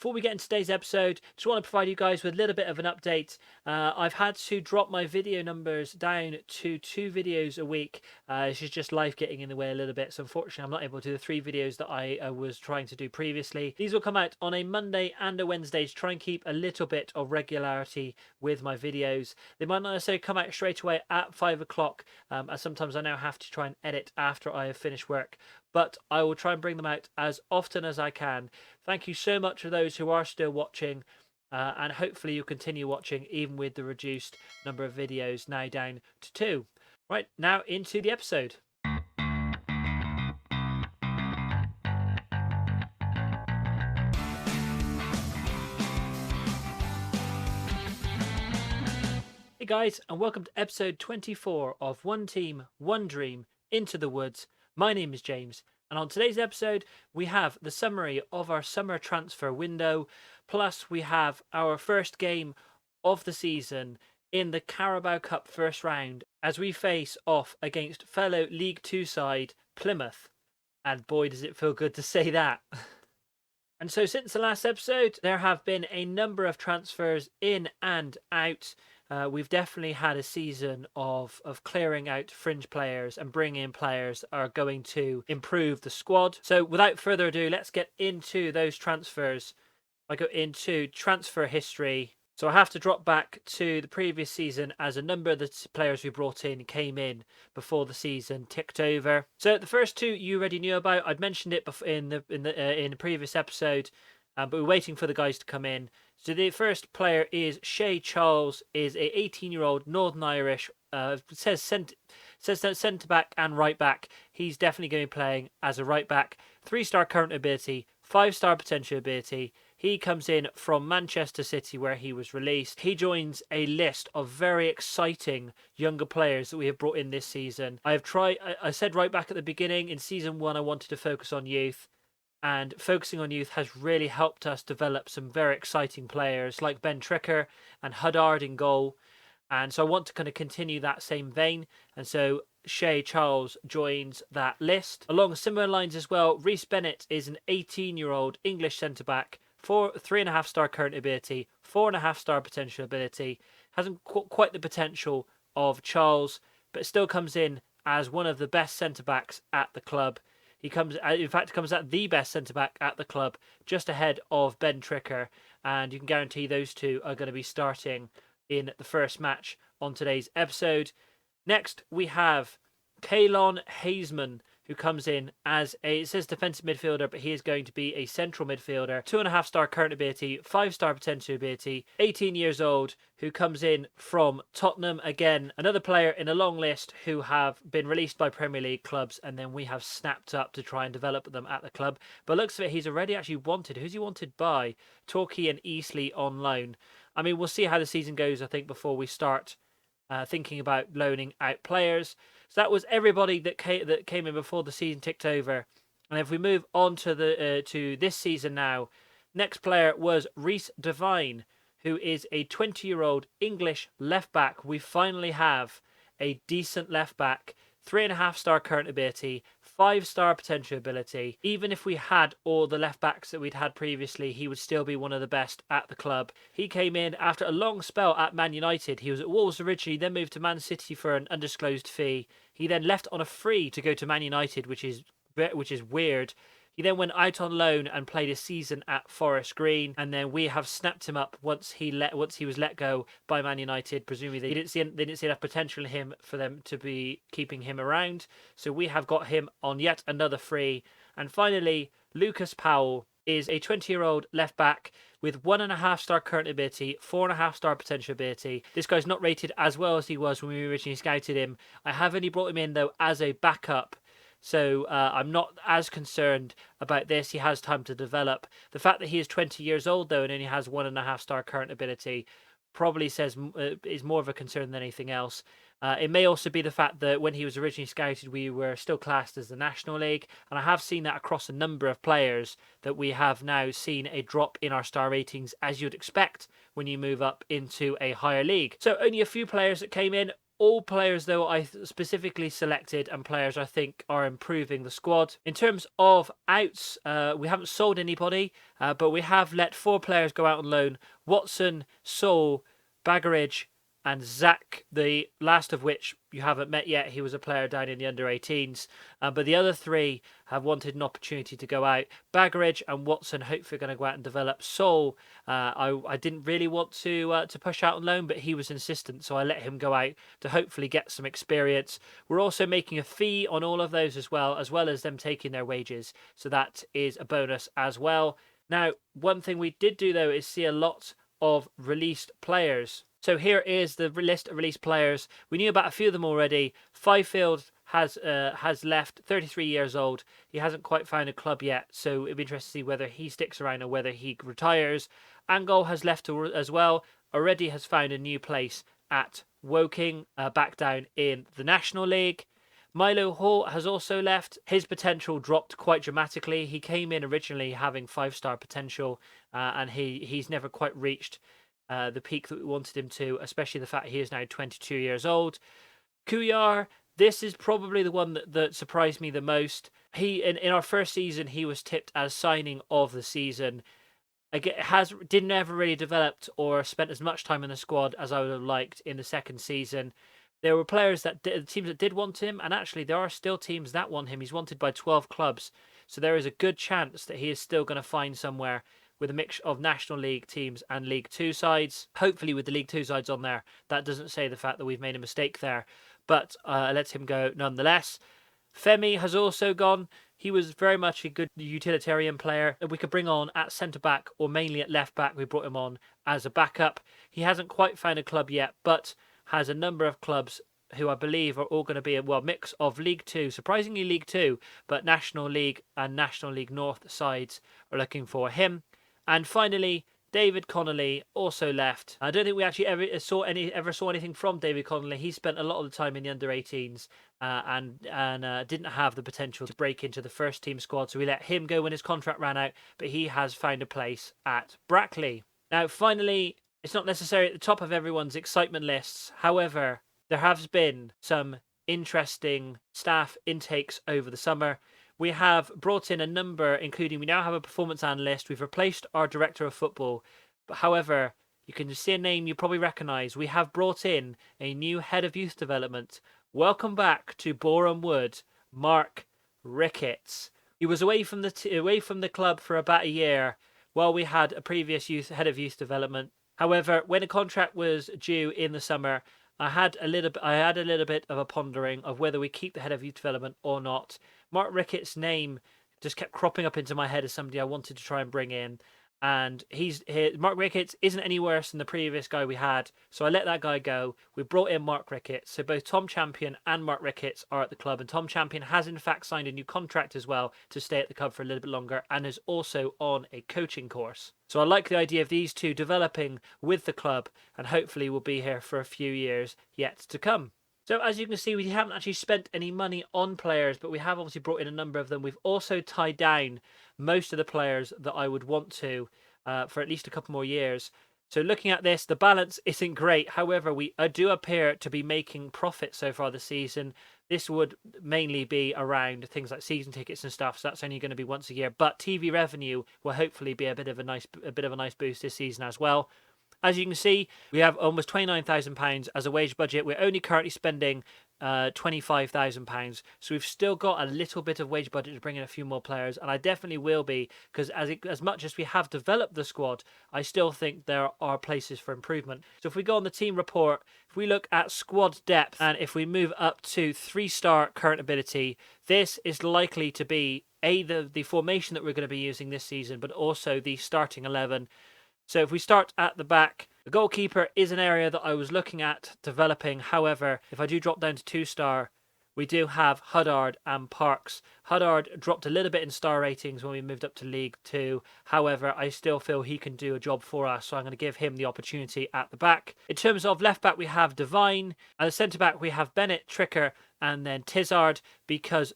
Before we get into today's episode, just want to provide you guys with a little bit of an update. I've had to drop my video numbers down to 2 videos a week. This is just life getting in the way a little bit, so unfortunately I'm not able to do the 3 videos that I was trying to do previously. These will come out on a Monday and a Wednesday to try and keep a little bit of regularity with my videos. They might not necessarily come out straight away at 5 o'clock, as sometimes I now have to try and edit after I have finished work, but I will try and bring them out as often as I can. Thank you so much for those who are still watching, and hopefully you'll continue watching even with the reduced number of videos now down to 2. Right, now into the episode. Hey guys, and welcome to episode 24 of One Team, One Dream, Into the Woods. My name is James, and on today's episode, we have the summary of our summer transfer window, plus we have our first game of the season in the Carabao Cup first round as we face off against fellow League Two side Plymouth. And boy, does it feel good to say that. And so since the last episode, there have been a number of transfers in and out. We've definitely had a season of clearing out fringe players and bringing in players that are going to improve the squad. So without further ado, let's get into those transfers. I go into transfer history. So I have to drop back to the previous season as a number of the players we brought in came in before the season ticked over. So the first 2 you already knew about. I'd mentioned it in the previous episode, but we're waiting for the guys to come in. So the first player is Shay Charles, is a 18-year-old Northern Irish. Says centre back and right back. He's definitely going to be playing as a right back. 3-star current ability, 5-star potential ability. He comes in from Manchester City, where he was released. He joins a list of very exciting younger players that we have brought in this season. I said right back at the beginning, in season 1, I wanted to focus on youth. And focusing on youth has really helped us develop some very exciting players like Ben Tricker and Huddard in goal. And so I want to kind of continue that same vein. And so Shay Charles joins that list. Along similar lines as well, Reece Bennett is an 18-year-old English centre-back, 3.5-star current ability, 4.5-star potential ability. Hasn't quite the potential of Charles, but still comes in as one of the best centre-backs at the club. He comes at the best centre-back at the club, just ahead of Ben Tricker, and you can guarantee those 2 are going to be starting in the first match on today's episode. Next, we have Kaylon Hazeman, who comes in as it says defensive midfielder, but he is going to be a central midfielder. 2.5-star current ability, 5-star potential ability, 18 years old, who comes in from Tottenham. Again, another player in a long list who have been released by Premier League clubs, and then we have snapped up to try and develop them at the club. But looks of it, he's already actually wanted. Who's he wanted by? Torquay and Eastleigh on loan. I mean, we'll see how the season goes, I think, before we start thinking about loaning out players. So that was everybody that came in before the season ticked over. And if we move on to this season now, next player was Reece Devine, who is a 20-year-old English left back. We finally have a decent left back, 3.5-star current ability, 5-star potential ability. Even if we had all the left backs that we'd had previously, he would still be one of the best at the club. He came in after a long spell at Man United. He was at Wolves originally, then moved to Man City for an undisclosed fee. He then left on a free to go to Man United, which is weird. He then went out on loan and played a season at Forest Green, and then we have snapped him up once he was let go by Man United. Presumably they didn't see enough potential in him for them to be keeping him around. So we have got him on yet another free. And finally, Lucas Powell is a 20-year-old left back with 1.5-star current ability, 4.5-star potential ability. This guy's not rated as well as he was when we originally scouted him. I have only brought him in though as a backup. So I'm not as concerned about this. He has time to develop. The fact that he is 20 years old, though, and only has 1.5-star current ability probably is more of a concern than anything else. It may also be the fact that when he was originally scouted, we were still classed as the National League. And I have seen that across a number of players, that we have now seen a drop in our star ratings, as you'd expect when you move up into a higher league. So only a few players that came in. all players, though, I specifically selected and players I think are improving the squad. In terms of outs, we haven't sold anybody, but we have let 4 players go out on loan. Watson, Sol, Baggeridge, and Zach, the last of which you haven't met yet. He was a player down in the under-18s. But the other 3 have wanted an opportunity to go out. Baggeridge and Watson hopefully going to go out and develop. Sol, I didn't really want to push out on loan, but he was insistent, so I let him go out to hopefully get some experience. We're also making a fee on all of those as well as them taking their wages. So that is a bonus as well. Now, one thing we did do, though, is see a lot of released players. So here is the list of released players. We knew about a few of them already. Fifield has left, 33 years old. He hasn't quite found a club yet, so it'd be interesting to see whether he sticks around or whether he retires. Angol has left as well. Already has found a new place at Woking, back down in the National League. Milo Hall has also left. His potential dropped quite dramatically. He came in originally having 5-star potential, and he's never quite reached the peak that we wanted him to, especially the fact he is now 22 years old. Kuyar, this is probably the one that surprised me the most. He in our first season, he was tipped as signing of the season. Again, didn't ever really developed or spent as much time in the squad as I would have liked in the second season. There were players teams that did want him, and actually there are still teams that want him. He's wanted by 12 clubs, so there is a good chance that he is still going to find somewhere with a mix of National League teams and League 2 sides. Hopefully with the League 2 sides on there. That doesn't say the fact that we've made a mistake there, but lets him go nonetheless. Femi has also gone. He was very much a good utilitarian player that we could bring on at centre-back or mainly at left-back. We brought him on as a backup. He hasn't quite found a club yet, but has a number of clubs who I believe are all going to be a mix of League 2, surprisingly League 2, but National League and National League North sides are looking for him. And finally, David Connolly also left. I don't think we actually ever saw anything from David Connolly. He spent a lot of the time in the under-18s and didn't have the potential to break into the first team squad, so we let him go when his contract ran out, but he has found a place at Brackley. Now, finally, it's not necessarily at the top of everyone's excitement lists. However, there has been some interesting staff intakes over the summer. We have brought in a number, including we now have a performance analyst. We've replaced our director of football. But however, you can see a name you probably recognise. We have brought in a new head of youth development. Welcome back to Boreham Wood, Mark Ricketts. He was away from the club for about a year while we had a previous head of youth development. However, when a contract was due in the summer, I had a little bit of a pondering of whether we keep the head of youth development or not. Mark Ricketts' name just kept cropping up into my head as somebody I wanted to try and bring in. And Mark Ricketts isn't any worse than the previous guy we had, so I let that guy go. We brought in Mark Ricketts, so both Tom Champion and Mark Ricketts are at the club, and Tom Champion has in fact signed a new contract as well to stay at the club for a little bit longer, and is also on a coaching course. So I like the idea of these two developing with the club, and hopefully will be here for a few years yet to come. So as you can see, we haven't actually spent any money on players, but we have obviously brought in a number of them. We've also tied down most of the players that I would want to for at least a couple more years. So looking at this, the balance isn't great. However, we do appear to be making profit so far this season. This would mainly be around things like season tickets and stuff, so that's only going to be once a year. But TV revenue will hopefully be a bit of a nice boost this season as well. As you can see, we have almost £29,000 as a wage budget. We're only currently spending £25,000, so we've still got a little bit of wage budget to bring in a few more players, and I definitely will be, because as much as we have developed the squad, I still think there are places for improvement. So if we go on the team report, if we look at squad depth, and if we move up to 3-star current ability, this is likely to be the formation that we're going to be using this season, but also the starting 11. So if we start at the back, the goalkeeper is an area that I was looking at developing. However, if I do drop down to 2-star, we do have Huddard and Parks. Huddard dropped a little bit in star ratings when we moved up to League 2. However, I still feel he can do a job for us, so I'm going to give him the opportunity at the back. In terms of left back, we have Devine. At the centre back, we have Bennett, Tricker, and then Tizard, because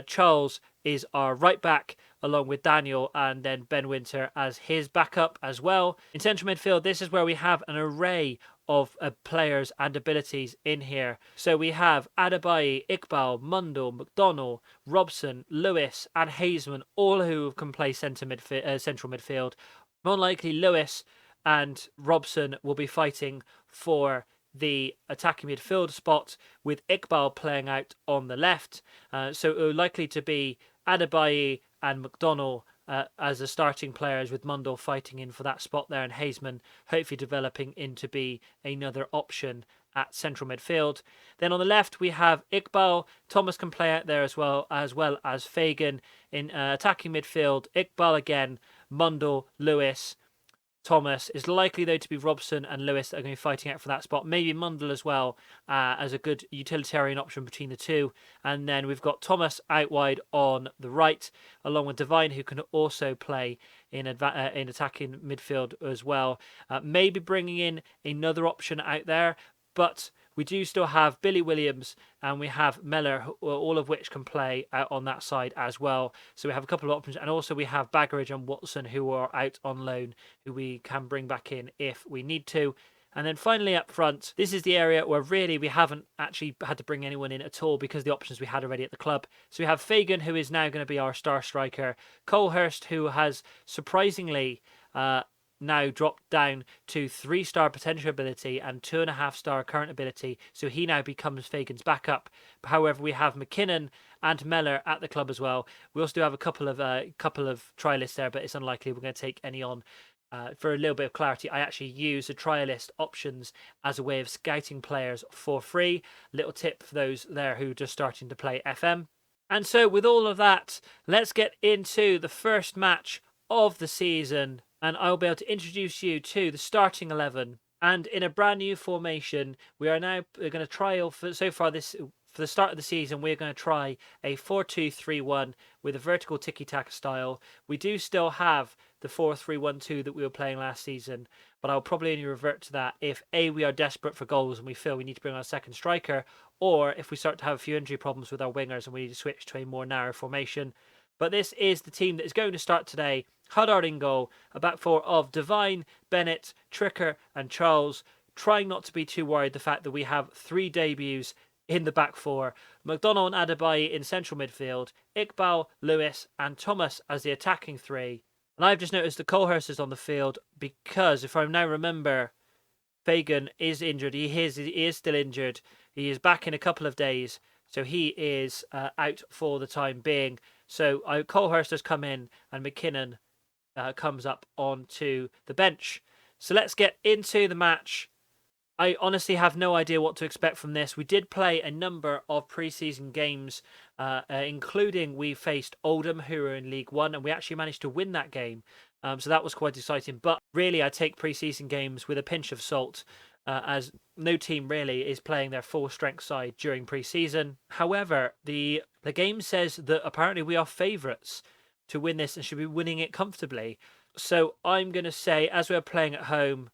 Charles is our right back, along with Daniel and then Ben Winter as his backup as well. In central midfield, this is where we have an array of players and abilities in here. So we have Adebayo, Iqbal, Mundle, McDonnell, Robson, Lewis, and Hazeman, all who can play central midfield. More likely, Lewis and Robson will be fighting for the attacking midfield spot, with Iqbal playing out on the left. So it likely to be Adebayo and McDonnell as the starting players, with Mundle fighting in for that spot there, and Hazeman hopefully developing into be another option at central midfield. Then on the left we have Iqbal. Thomas can play out there as well as Fagan in attacking midfield. Iqbal again, Mundle, Lewis. Thomas is likely, though, to be Robson and Lewis that are going to be fighting out for that spot. Maybe Mundle as well as a good utilitarian option between the two. And then we've got Thomas out wide on the right, along with Devine, who can also play in attacking midfield as well. Maybe bringing in another option out there, but we do still have Billy Williams and we have Mellor, all of which can play out on that side as well. So we have a couple of options, and also we have Baggeridge and Watson, who are out on loan, who we can bring back in if we need to. And then finally up front, this is the area where really we haven't actually had to bring anyone in at all because of the options we had already at the club. So we have Fagan, who is now going to be our star striker. Colehurst, who has surprisingly now dropped down to 3-star potential ability and 2.5-star current ability, so he now becomes Fagan's backup. However, we have McKinnon and Mellor at the club as well. We also do have a couple of trialists there, but it's unlikely we're going to take any on. For a little bit of clarity, I actually use the trialist options as a way of scouting players for free. Little tip for those there who are just starting to play FM. And so with all of that, let's get into the first match of the season, and I'll be able to introduce you to the starting 11. And in a brand new formation, we are now going to trial for the start of the season. We're going to try a 4-2-3-1 with a vertical tiki-taka style. We do still have the 4-3-1-2 that we were playing last season, but I'll probably only revert to that if we are desperate for goals and we feel we need to bring on a second striker, or if we start to have a few injury problems with our wingers and we need to switch to a more narrow formation. But this is the team that is going to start today. Huddard in goal, a back four of Devine, Bennett, Tricker and Charles, trying not to be too worried the fact that we have 3 debuts in the back four. McDonnell and Adebayo in central midfield, Iqbal, Lewis and Thomas as the attacking 3. And I've just noticed that Colehurst is on the field because, if I now remember, Fagan is injured. He is still injured. He is back in a couple of days, so he is out for the time being. So Colehurst has come in and McKinnon comes up onto the bench. So let's get into the match. I honestly have no idea what to expect from this. We did play a number of pre-season games, including we faced Oldham, who are in League One, and we actually managed to win that game. So that was quite exciting. But really, I take pre-season games with a pinch of salt, as no team really is playing their full strength side during pre-season. However, the game says that apparently we are favourites to win this and should be winning it comfortably. So I'm going to say, as we're playing at home,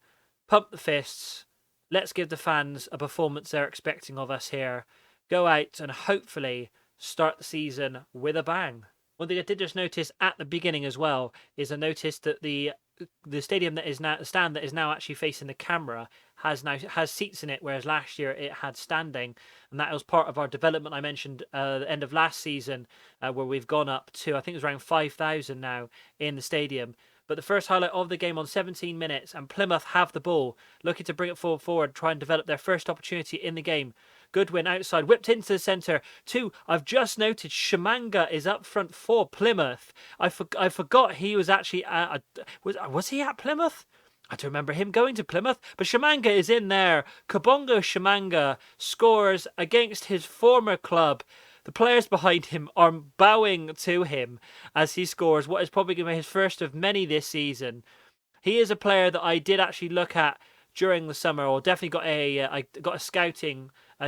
pump the fists. Let's give the fans a performance they're expecting of us here. Go out and hopefully start the season with a bang. One thing I did just notice at the beginning as well is I noticed that the stadium that is now, the stand that is now actually facing the camera has seats in it, whereas last year it had standing, and that was part of our development I mentioned at the end of last season, where we've gone up to, I think it was around 5,000 now in the stadium. But the first highlight of the game on 17 minutes, and Plymouth have the ball, looking to bring it forward, try and develop their first opportunity in the game. Goodwin outside, whipped into the centre. I've just noted Shamanga is up front for Plymouth. I forgot he was actually was he at Plymouth? I don't remember him going to Plymouth, but Shamanga is in there. Kabongo Shamanga scores against his former club. The players behind him are bowing to him as he scores what is probably going to be his first of many this season. He is a player that I did actually look at during the summer, or definitely got a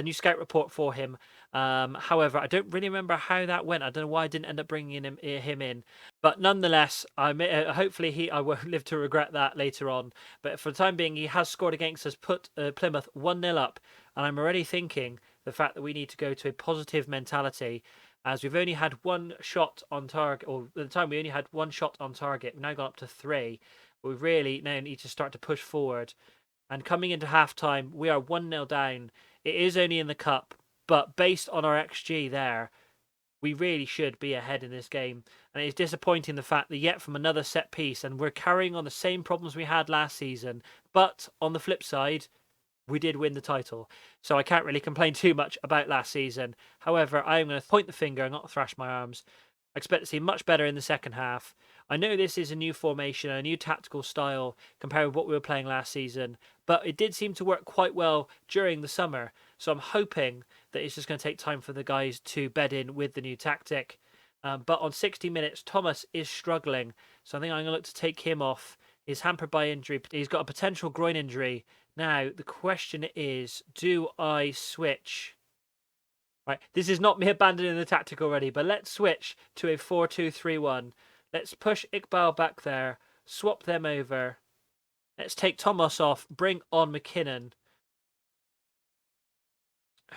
new scout report for him. However, I don't really remember how that went. I don't know why I didn't end up bringing him in. But nonetheless, hopefully I won't live to regret that later on. But for the time being, he has scored against us, put Plymouth 1-0 up. And I'm already thinking the fact that we need to go to a positive mentality, as we've only had 1 shot on target, or at the time we only had 1 shot on target. We've now gone up to 3. But we really now need to start to push forward. And coming into half-time, we are 1-0 down. It is only in the cup, but based on our XG there, we really should be ahead in this game. And it's disappointing the fact that yet from another set piece, and we're carrying on the same problems we had last season. But on the flip side, we did win the title. So I can't really complain too much about last season. However, I am going to point the finger and not thrash my arms. I expect to see much better in the second half. I know this is a new formation, a new tactical style compared with what we were playing last season, but it did seem to work quite well during the summer. So I'm hoping that it's just going to take time for the guys to bed in with the new tactic. But on 60 minutes, Thomas is struggling. So I think I'm going to look to take him off. He's hampered by injury. He's got a potential groin injury. Now, the question is, do I switch? Right, this is not me abandoning the tactic already, but let's switch to a 4-2-3-1. Let's push Iqbal back there, swap them over. Let's take Thomas off, bring on McKinnon,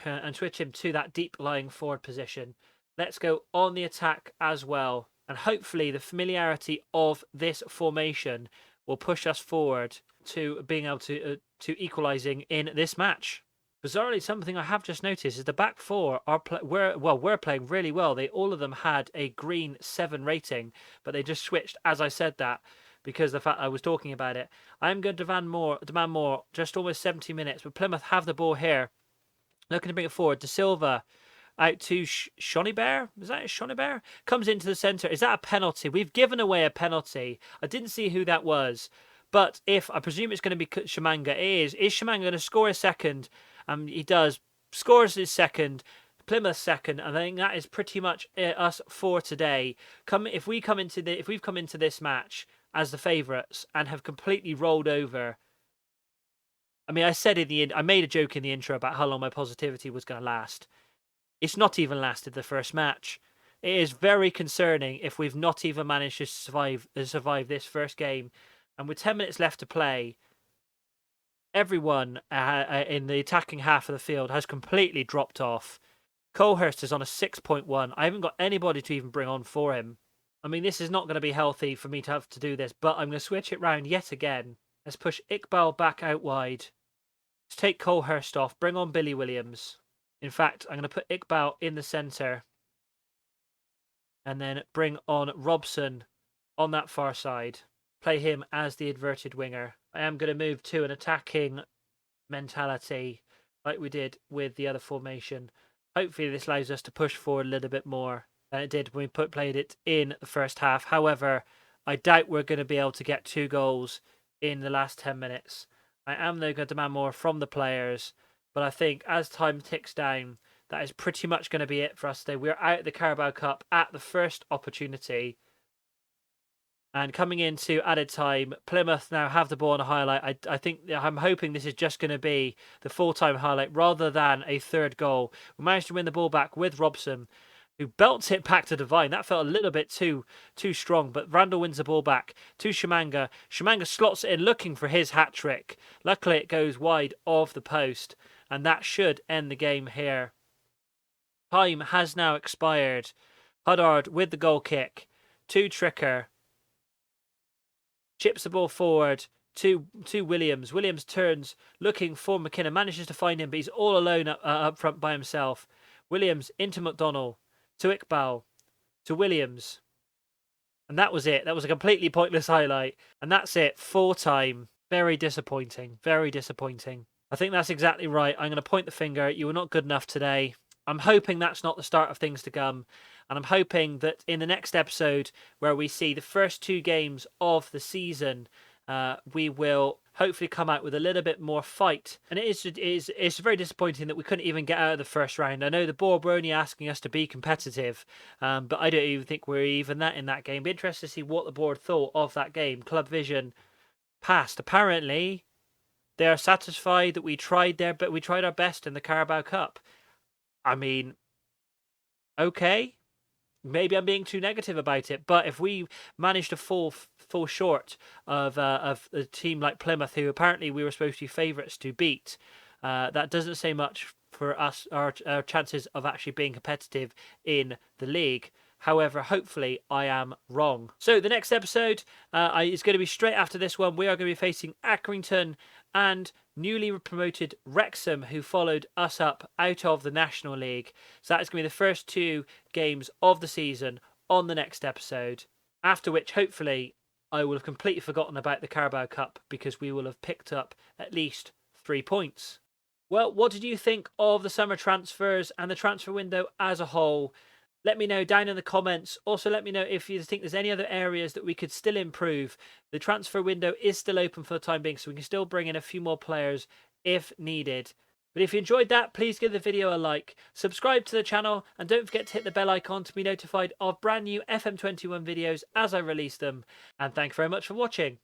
and switch him to that deep lying forward position. Let's go on the attack as well. And hopefully the familiarity of this formation will push us forward to being able to equalising in this match. Bizarrely, something I have just noticed is the back four we're playing really well. All of them had a green 7 rating, but they just switched as I said that because the fact I was talking about it. I'm going to demand more. Just almost 70 minutes, but Plymouth have the ball here, looking to bring it forward. De Silva out to Shonibert. Is that Shonibert? Comes into the centre. Is that a penalty? We've given away a penalty. I didn't see who that was, but if I presume it's going to be Shamanga, it is. Is Shamanga going to score a second? He does. Scores his second. Plymouth second. And I think that is pretty much us for today. If we've come into this match as the favourites and have completely rolled over. I mean, I made a joke in the intro about how long my positivity was going to last. It's not even lasted the first match. It is very concerning if we've not even managed to survive this first game. And with 10 minutes left to play, everyone in the attacking half of the field has completely dropped off. Colehurst is on a 6.1. I haven't got anybody to even bring on for him. I mean, this is not going to be healthy for me to have to do this, but I'm going to switch it round yet again. Let's push Iqbal back out wide. Let's take Colehurst off. Bring on Billy Williams. In fact, I'm going to put Iqbal in the centre. And then bring on Robson on that far side. Play him as the inverted winger. I am going to move to an attacking mentality like we did with the other formation. Hopefully this allows us to push forward a little bit more than it did when we played it in the first half. However, I doubt we're going to be able to get 2 goals in the last 10 minutes. I am though going to demand more from the players, but I think as time ticks down, that is pretty much going to be it for us today. We're out of the Carabao Cup at the first opportunity. And coming into added time, Plymouth now have the ball on a highlight. I'm hoping this is just going to be the full-time highlight rather than a third goal. We managed to win the ball back with Robson, who belts it back to Devine. That felt a little bit too strong, but Randall wins the ball back to Shamanga. Shamanga slots it in looking for his hat-trick. Luckily, it goes wide of the post, and that should end the game here. Time has now expired. Huddard with the goal kick to Tricker. Chips the ball forward to Williams. Williams turns, looking for McKinnon. Manages to find him, but he's all alone up front by himself. Williams into McDonnell. To Iqbal. To Williams. And that was it. That was a completely pointless highlight. And that's it. Full time. Very disappointing. Very disappointing. I think that's exactly right. I'm going to point the finger. You were not good enough today. I'm hoping that's not the start of things to come. And I'm hoping that in the next episode, where we see the first 2 games of the season, we will hopefully come out with a little bit more fight. And it's very disappointing that we couldn't even get out of the first round. I know the board were only asking us to be competitive, but I don't even think we're even that in that game. Be interested to see what the board thought of that game. Club Vision passed. Apparently, they are satisfied that we tried our best in the Carabao Cup. I mean, okay. Maybe I'm being too negative about it, but if we manage to fall short of a team like Plymouth, who apparently we were supposed to be favourites to beat, that doesn't say much for us, our chances of actually being competitive in the league. However, hopefully I am wrong. So the next episode is going to be straight after this one. We are going to be facing Accrington and newly promoted Wrexham, who followed us up out of the National League. So that is going to be the first 2 games of the season on the next episode, after which hopefully I will have completely forgotten about the Carabao Cup because we will have picked up at least 3 points. Well, what did you think of the summer transfers and the transfer window as a whole? Let me know down in the comments. Also, let me know if you think there's any other areas that we could still improve. The transfer window is still open for the time being, so we can still bring in a few more players if needed. But if you enjoyed that, please give the video a like, subscribe to the channel, and don't forget to hit the bell icon to be notified of brand new FM21 videos as I release them. And thank you very much for watching.